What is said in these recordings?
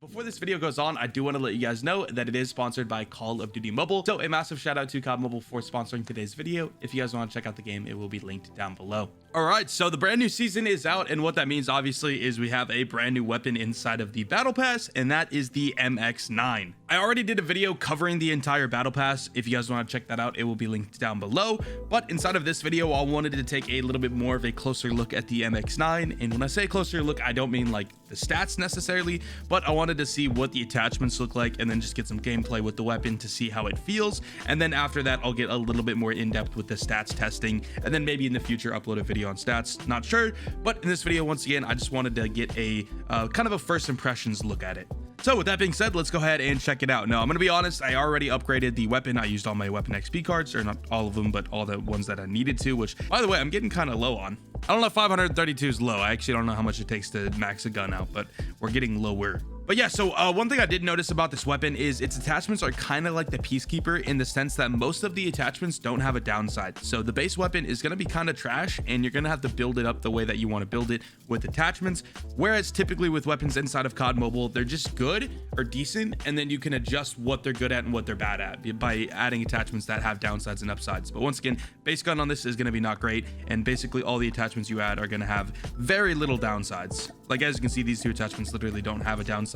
Before this video goes on, I do want to let you guys know that it is sponsored by Call of Duty Mobile. So a massive shout out to COD Mobile for sponsoring today's video. If you guys want to check out the game, it will be linked down below. All right, so the brand new season is out, and what that means obviously is we have a brand new weapon inside of the battle pass, and that is the MX9. I already did a video covering the entire battle pass. If you guys want to check that out, it will be linked down below. But inside of this video, I wanted to take a little bit more of a closer look at the MX9. And when I say closer look, I don't mean like the stats necessarily, but I wanted to see what the attachments look like and then just get some gameplay with the weapon to see how it feels. And then after that, I'll get a little bit more in depth with the stats testing, and then maybe in the future upload a video on stats, not sure. But in this video, once again, I just wanted to get a kind of a first impressions look at it. So with that being said, let's go ahead and check it out. Now, I'm going to be honest, I already upgraded the weapon. I used all my weapon XP cards, or not all of them, but all the ones that I needed to, which, by the way, I'm getting kind of low on. I don't know if 532 is low. I actually don't know how much it takes to max a gun out, but we're getting lower. But yeah, so one thing I did notice about this weapon is its attachments are kind of like the Peacekeeper in the sense that most of the attachments don't have a downside. So the base weapon is going to be kind of trash, and you're going to have to build it up the way that you want to build it with attachments. Whereas typically with weapons inside of COD Mobile, they're just good or decent, and then you can adjust what they're good at and what they're bad at by adding attachments that have downsides and upsides. But once again, base gun on this is going to be not great, and basically all the attachments you add are going to have very little downsides. Like as you can see, these two attachments literally don't have a downside.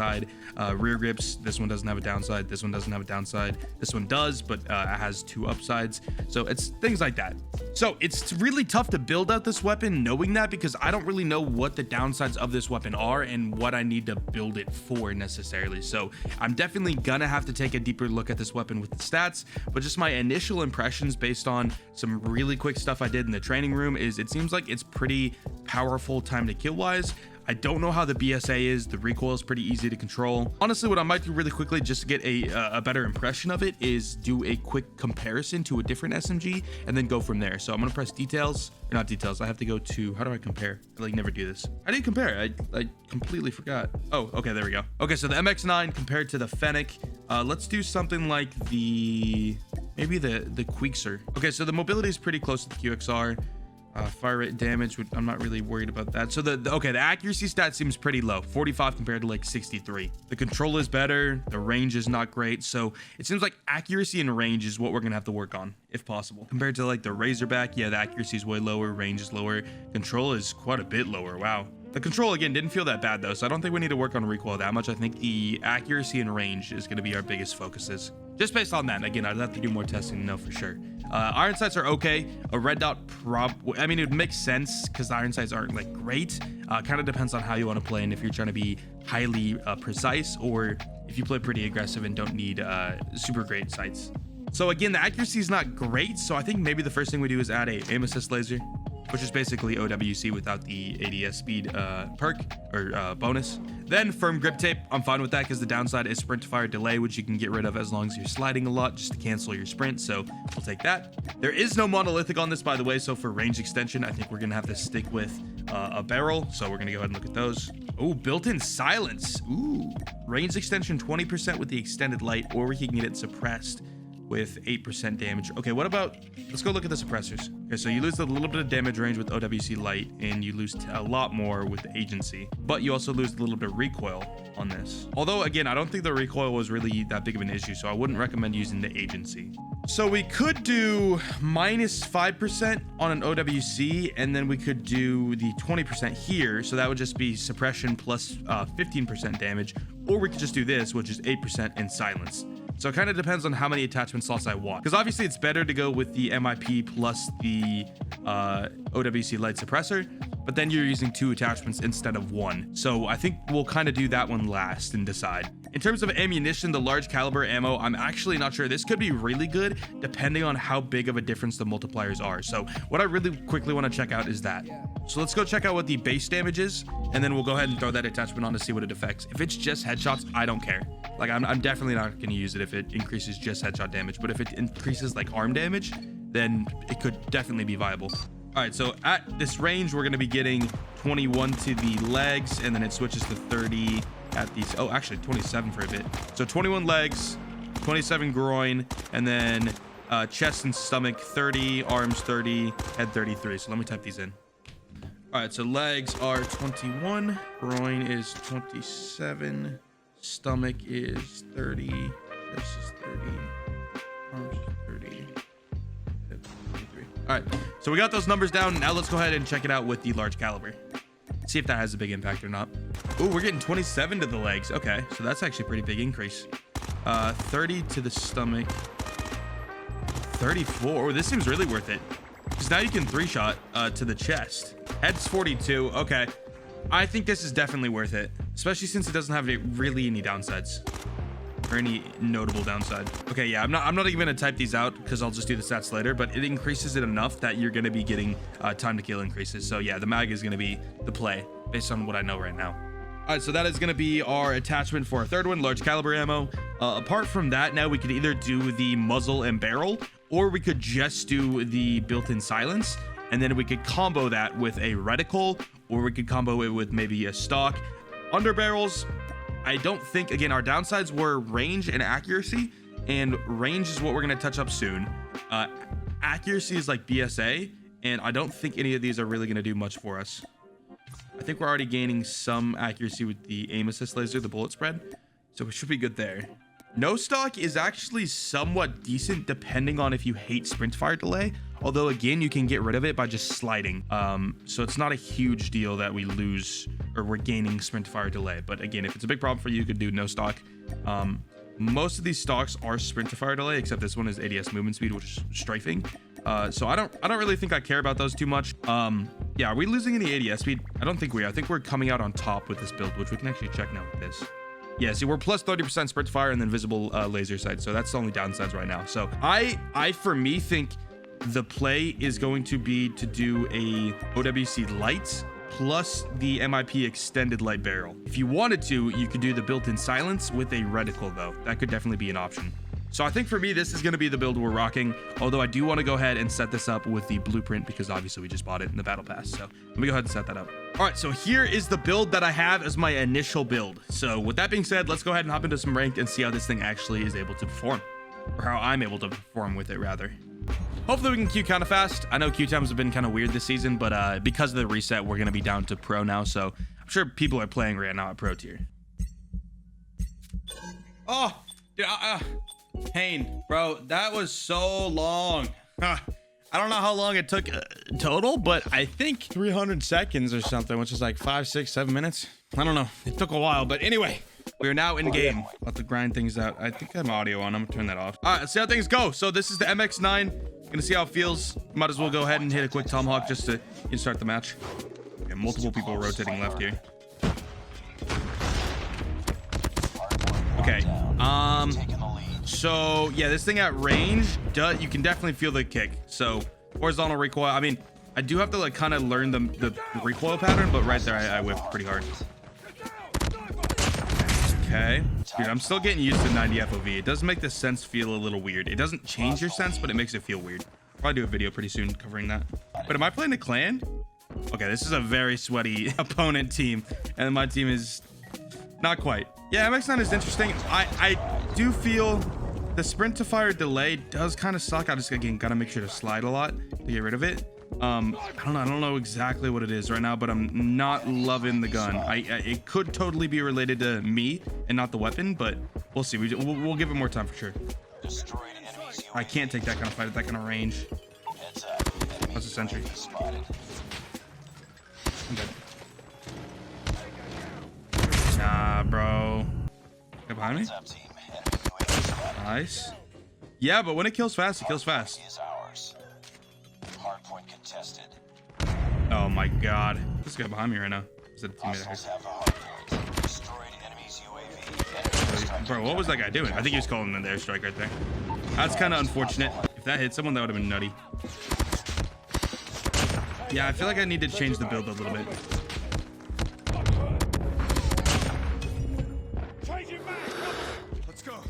Rear grips, this one doesn't have a downside, this one doesn't have a downside, this one does, but it has two upsides. So it's things like that. So it's really tough to build out this weapon knowing that, because I don't really know what the downsides of this weapon are and what I need to build it for necessarily. So I'm definitely gonna have to take a deeper look at this weapon with the stats, but just my initial impressions based on some really quick stuff I did in the training room is it seems like it's pretty powerful time to kill wise. I don't know how the BSA is. The recoil is pretty easy to control. Honestly, what I might do really quickly just to get a better impression of it is do a quick comparison to a different SMG and then go from there. So I'm gonna press details, or not details. I have to go to, how do I compare? I like never do this. How do you compare? I completely forgot. Oh, okay, there we go. Okay, so the MX9 compared to the Fennec. Let's do something like maybe the Quixer. Okay, so the mobility is pretty close to the QXR. Fire rate damage, I'm not really worried about that. So the accuracy stat seems pretty low, 45 compared to like 63. The control is better, the range is not great, so it seems like accuracy and range is what we're gonna have to work on if possible. Compared to like the Razorback, yeah, the accuracy is way lower, range is lower, control is quite a bit lower. Wow. The control again didn't feel that bad though, so I don't think we need to work on recoil that much. I think the accuracy and range is going to be our biggest focuses. Just based on that, again, I'd have to do more testing to know for sure. Iron sights are okay. A red dot I mean, it would make sense because the iron sights aren't like great. Kind of depends on how you want to play and if you're trying to be highly precise, or if you play pretty aggressive and don't need super great sights. So again, the accuracy is not great, so I think maybe the first thing we do is add a aim assist laser, which is basically OWC without the ADS speed perk or bonus. Then firm grip tape, I'm fine with that because the downside is sprint to fire delay, which you can get rid of as long as you're sliding a lot just to cancel your sprint, so we'll take that. There is no monolithic on this, by the way, so for range extension, I think we're gonna have to stick with a barrel, so we're gonna go ahead and look at those. Oh, built-in silence. Ooh, range extension 20% with the extended light, or we can get it suppressed with 8% damage. Okay, what about, let's go look at the suppressors. Okay, so you lose a little bit of damage range with OWC light, and you lose a lot more with the agency, but you also lose a little bit of recoil on this. Although again, I don't think the recoil was really that big of an issue, so I wouldn't recommend using the agency. So we could do minus 5% on an OWC, and then we could do the 20% here, so that would just be suppression plus 15% damage, or we could just do this, which is 8% in silence. So it kind of depends on how many attachment slots I want, because obviously it's better to go with the MIP plus the OWC light suppressor, but then you're using two attachments instead of one. So I think we'll kind of do that one last and decide. In terms of ammunition, the large caliber ammo, I'm actually not sure. This could be really good depending on how big of a difference the multipliers are. So what I really quickly want to check out is that. So let's go check out what the base damage is, and then we'll go ahead and throw that attachment on to see what it affects. If it's just headshots, I don't care. Like I'm definitely not going to use it if it increases just headshot damage, but if it increases like arm damage, then it could definitely be viable. All right, so at this range, we're going to be getting 21 to the legs, and then it switches to 30 at these. Oh, actually 27 for a bit. So 21 legs, 27 groin, and then chest and stomach 30, arms 30, head 33. So let me type these in. All right, so legs are 21, groin is 27, Stomach is 30. This is 30. Arms is 30. Hips, 23. All right, so we got those numbers down. Now let's go ahead and check it out with the large caliber. See if that has a big impact or not. Oh, we're getting 27 to the legs. Okay, so that's actually a pretty big increase. 30 to the stomach. 34. This seems really worth it. Because now you can 3-shot to the chest. Head's 42. Okay. I think this is definitely worth it. Especially since it doesn't have really any downsides. Or any notable downside. Okay, yeah, I'm not even gonna type these out because I'll just do the stats later, but it increases it enough that you're gonna be getting time to kill increases. So yeah, the mag is gonna be the play based on what I know right now. All right, so that is gonna be our attachment for our third one, large caliber ammo. Apart from that, now we could either do the muzzle and barrel, or we could just do the built-in silence, and then we could combo that with a reticle, or we could combo it with maybe a stock. Under barrels, I don't think, again, our downsides were range and accuracy, and range is what we're going to touch up soon. Accuracy is like BSA, and I don't think any of these are really going to do much for us. I think we're already gaining some accuracy with the aim assist laser, the bullet spread, so we should be good there. No stock is actually somewhat decent depending on if you hate sprint fire delay, although again, you can get rid of it by just sliding. So it's not a huge deal that we lose or we're gaining sprint fire delay, but again, if it's a big problem for you, you could do no stock. Most of these stocks are sprint to fire delay, except this one is ADS movement speed, which is strafing. So I don't really think I care about those too much. Yeah, are we losing any ADS speed? I don't think we are. I think we're coming out on top with this build, which we can actually check now with this. Yeah, see, we're plus 30% sprint to fire and then visible laser sight. So that's the only downsides right now. So I for me think the play is going to be to do a OWC lights plus the MIP extended light barrel. If you wanted to, you could do the built-in silence with a reticle though. That could definitely be an option. So I think for me, this is going to be the build we're rocking. Although I do want to go ahead and set this up with the blueprint because obviously we just bought it in the battle pass. So let me go ahead and set that up. All right, so here is the build that I have as my initial build. So with that being said, let's go ahead and hop into some ranked and see how this thing actually is able to perform, or how I'm able to perform with it rather. Hopefully we can queue kind of fast. I know queue times have been kind of weird this season, but because of the reset, we're going to be down to pro now. So I'm sure people are playing right now at pro tier. Oh, dude, pain, bro, that was so long. I don't know how long it took total, but I think 300 seconds or something, which is like 5, 6, 7 minutes. I don't know. It took a while, but anyway, we are now in game. About to grind things out. I think I have audio on. I'm gonna turn that off. All right, let's see how things go. So this is the MX9. Gonna see how it feels. Might as well go ahead and hit a quick tomahawk just to start the match. Okay, multiple people rotating left here. Okay. So yeah, this thing at range, you can definitely feel the kick. So horizontal recoil. I mean, I do have to like kind of learn the recoil pattern, but right there I whiffed pretty hard. Okay, dude, I'm still getting used to 90 FOV. It does make the sense feel a little weird. It doesn't change your sense, but it makes it feel weird. Probably do a video pretty soon covering that. But am I playing a clan? Okay, this is a very sweaty opponent team, and my team is not quite. Yeah, MX9 is interesting. I do feel the sprint to fire delay does kind of suck. I just, again, gotta make sure to slide a lot to get rid of it. I don't know exactly what it is right now, but I'm not loving the gun. It could totally be related to me and not the weapon, but we'll see. We'll give it more time for sure. I can't take that kind of fight at that kind of range. That's a sentry. I'm dead. Nah, bro. Get behind me. Nice. Yeah, but when it kills fast, it kills fast. Oh my god. This guy behind me right now. Is that a teammate? Bro, what was that guy doing? I think he was calling an airstrike right there. That's kind of unfortunate. If that hit someone, that would have been nutty. Yeah, I feel like I need to change the build a little bit.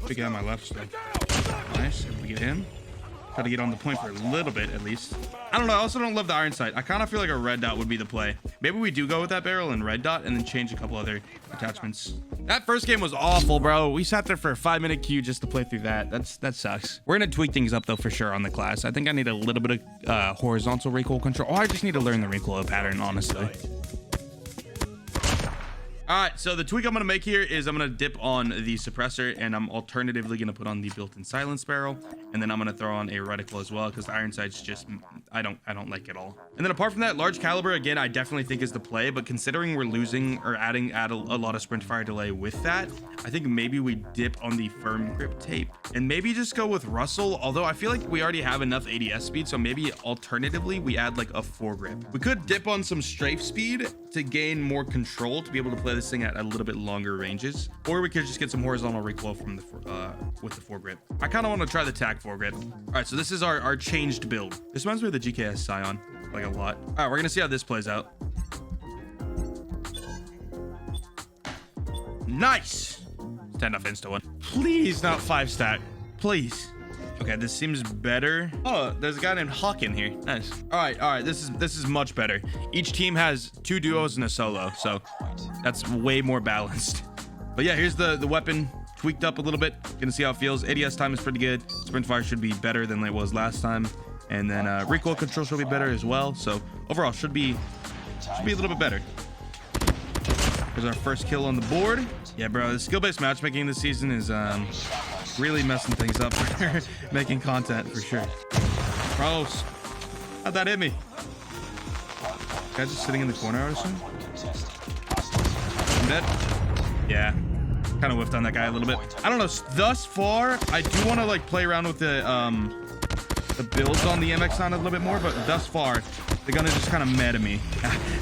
Big guy on my left still. Nice. If we get him. Try to get on the point for a little bit at least. I don't know. I also don't love the iron sight. I kind of feel like a red dot would be the play. Maybe we do go with that barrel and red dot and then change a couple other attachments. That first game was awful, bro. We sat there for a 5-minute queue just to play through that. That sucks. We're gonna tweak things up though for sure on the class. I think I need a little bit of horizontal recoil control. Oh, I just need to learn the recoil pattern, honestly. All right, so the tweak I'm gonna make here is I'm gonna dip on the suppressor, and I'm alternatively gonna put on the built-in silence barrel, and then I'm gonna throw on a reticle as well, because the iron sight's just I don't like it all. And then apart from that, large caliber again I definitely think is the play, but considering we're losing or add a lot of sprint fire delay with that, I think maybe we dip on the firm grip tape and maybe just go with Russell, although I feel like we already have enough ADS speed, so maybe alternatively we add like a foregrip. We could dip on some strafe speed to gain more control to be able to play this thing at a little bit longer ranges, or we could just get some horizontal recoil from the with the foregrip. I kind of want to try the tack foregrip. All right, so this is our changed build. This reminds me of the GKS Scion like a lot. All right, we're gonna see how this plays out. Nice. 10 off insta one. Please not 5 stack, please. Okay, this seems better. Oh, there's a guy named Hawk in here. Nice. All right. This is much better. Each team has 2 duos and a solo, so that's way more balanced. But yeah, here's the weapon tweaked up a little bit. Gonna see how it feels. ADS time is pretty good. Sprint fire should be better than it was last time, and then recoil control should be better as well. So overall, should be a little bit better. Here's our first kill on the board. Yeah, bro, the skill-based matchmaking this season is really messing things up for making content for sure. Gross. How'd that hit me? Guy's just sitting in the corner, I assume. I'm dead. Yeah. Kind of whiffed on that guy a little bit. I don't know. Thus far, I do want to like play around with the builds on the MX9 a little bit more, but thus far, the gun is just kind of meh to me.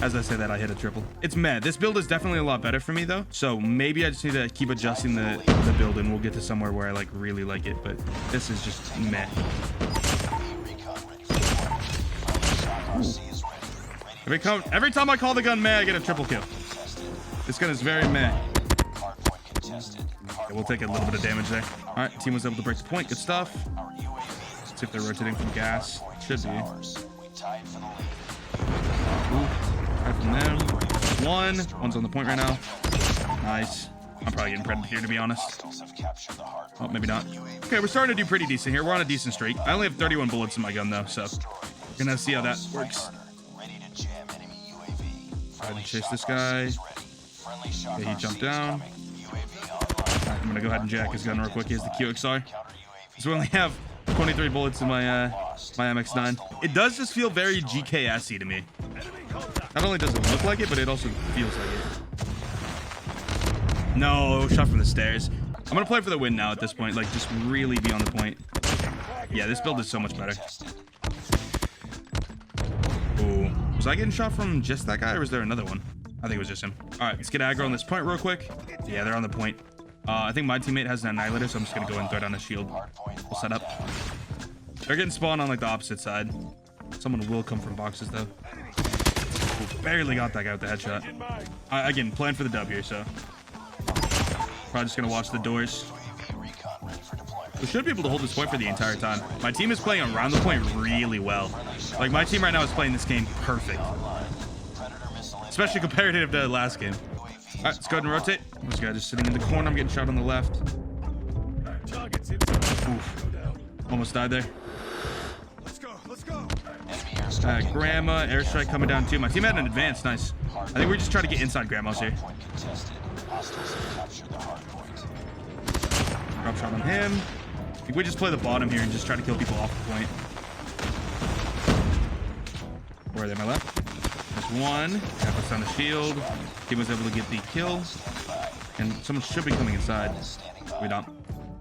As I say that, I hit a triple. It's meh. This build is definitely a lot better for me though. So maybe I just need to keep adjusting the build and we'll get to somewhere where I like really like it, but this is just meh. Every time I call the gun meh, I get a triple kill. This gun is very meh. Okay, we'll take a little bit of damage there. All right, team was able to break the point. Good stuff. Let's see if they're rotating from gas. Should be. Ooh, right from them. One's on the point right now. Nice. I'm probably getting predated here, to be honest. Oh, maybe not. Okay, we're starting to do pretty decent here. We're on a decent streak. I only have 31 bullets in my gun, though, so we're gonna see how that works. Try to chase this guy. Okay, he jumped down. Right, I'm gonna go ahead and jack his gun real quick. He has the QXR. So we only have 23 bullets in my my MX9. It does just feel very GKS-y to me. Not only does it look like it, but it also feels like it. No, shot from the stairs. I'm gonna play for the win now at this point. Like, just really be on the point. Yeah, this build is so much better. Ooh. Was I getting shot from just that guy, or was there another one? I think it was just him. All right, let's get aggro on this point real quick. Yeah, they're on the point. I think my teammate has an annihilator, so I'm just gonna go ahead and throw down a shield. We'll set up. They're getting spawned on like the opposite side. Someone will come from boxes though. Ooh, barely got that guy with the headshot. Again, plan for the W here, so probably just gonna watch the doors. We should be able to hold this point for the entire time. My team is playing around the point really well. Like, my team right now is playing this game perfect, especially comparative to the last game. All right, let's go ahead and rotate. This guy just sitting in the corner. I'm getting shot on the left. Oof. Almost died there. Grandma, airstrike coming down too. My team had an advance. Nice. I think we're just trying to get inside Grandma's here. Drop shot on him. I think we just play the bottom here and just try to kill people off the point. Where are they? My left. There's one. That puts down the shield. Team was able to get the kill. And someone should be coming inside. We don't.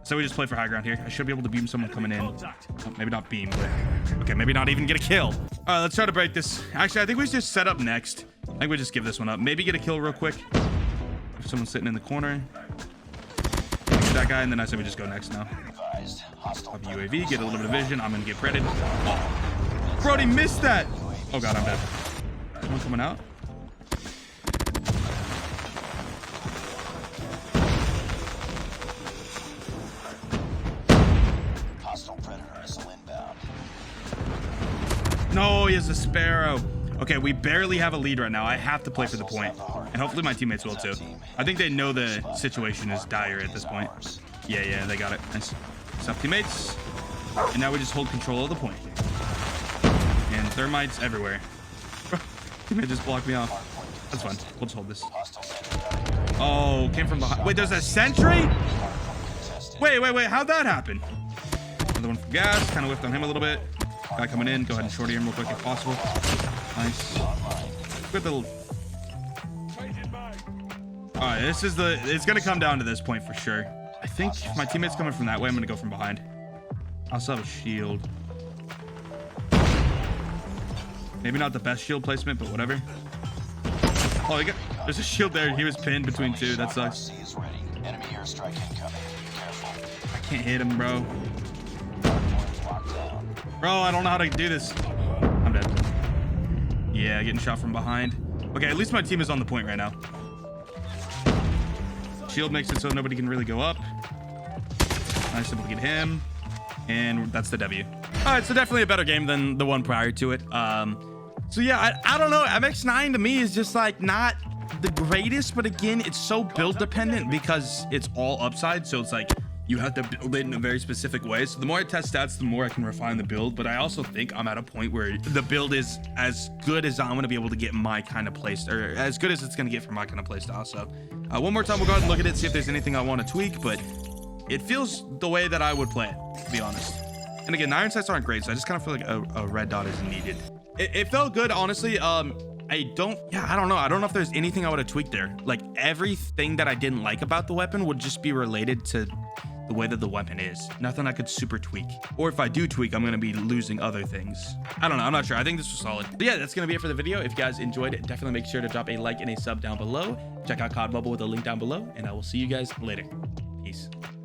So we just play for high ground here. I should be able to beam someone coming in. Oh, maybe not beam, but okay, maybe not even get a kill. All right, let's try to break this. Actually, I think we just set up next. I think we just give this one up. Maybe get a kill real quick. If someone's sitting in the corner. Get that guy, and then I say we just go next now. Up UAV, get a little bit of vision. I'm gonna get predated. Oh, Brody missed that. Oh god, I'm dead. Someone coming out. No, he has a Sparrow. Okay, we barely have a lead right now. I have to play for the point. And hopefully my teammates will too. I think they know the situation is dire at this point. Yeah, they got it. Nice. Stuff teammates. And now we just hold control of the point. And thermites everywhere. Teammate just blocked me off. That's fine. We'll just hold this. Oh, came from behind. Wait, there's a sentry? Wait. How'd that happen? Another one for gas. Kind of whiffed on him a little bit. Guy coming in. Go ahead and shorty him real quick if possible. Nice. Good little... All right, this is the... It's going to come down to this point for sure. I think my teammate's coming from that way. I'm going to go from behind. I also have a shield. Maybe not the best shield placement, but whatever. Oh, there's a shield there. He was pinned between two. That sucks. I can't hit him, bro. Bro, I don't know how to do this. I'm dead. Yeah, getting shot from behind. Okay, at least my team is on the point right now. Shield makes it so nobody can really go up. Nice to get him. And that's the W. All right, so definitely a better game than the one prior to it. So yeah, I don't know. MX9 to me is just like not the greatest, but again, it's so build dependent because it's all upside. So it's like you have to build it in a very specific way. So the more I test stats, the more I can refine the build. But I also think I'm at a point where the build is as good as I'm going to be able to get my kind of playstyle, or as good as it's going to get for my kind of playstyle. So one more time, we'll go ahead and look at it, see if there's anything I want to tweak, but it feels the way that I would play it, to be honest. And again, the iron sights aren't great, so I just kind of feel like a red dot is needed. It felt good, honestly. I don't know. I don't know if there's anything I would have tweaked there. Like everything that I didn't like about the weapon would just be related to the way that the weapon is. Nothing I could super tweak. Or if I do tweak, I'm going to be losing other things. I don't know. I'm not sure. I think this was solid. But yeah, that's going to be it for the video. If you guys enjoyed it, definitely make sure to drop a like and a sub down below. Check out COD Mobile with a link down below, and I will see you guys later. Peace.